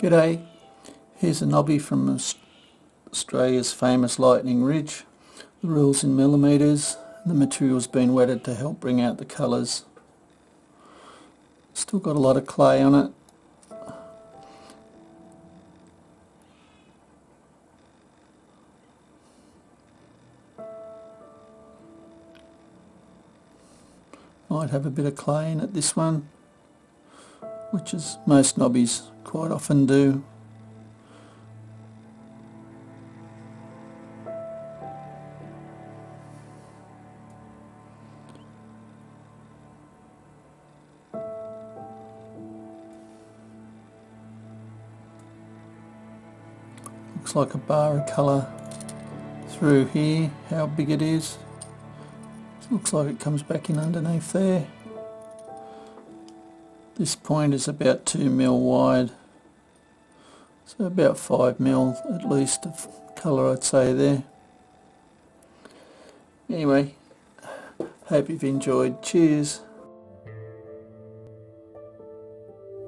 G'day, here's a Nobby from Australia's famous Lightning Ridge. The rule's in millimetres, the material's been wetted to help bring out the colours. Still got a lot of clay on it. Might have a bit of clay in it, this one, which is most Nobbies quite often do. Looks like a bar of colour through here, how big it is. Looks like it comes back in underneath there. This point is about 2 mil wide, so about 5 mil at least of colour, I'd say, there. Anyway, hope you've enjoyed. Cheers.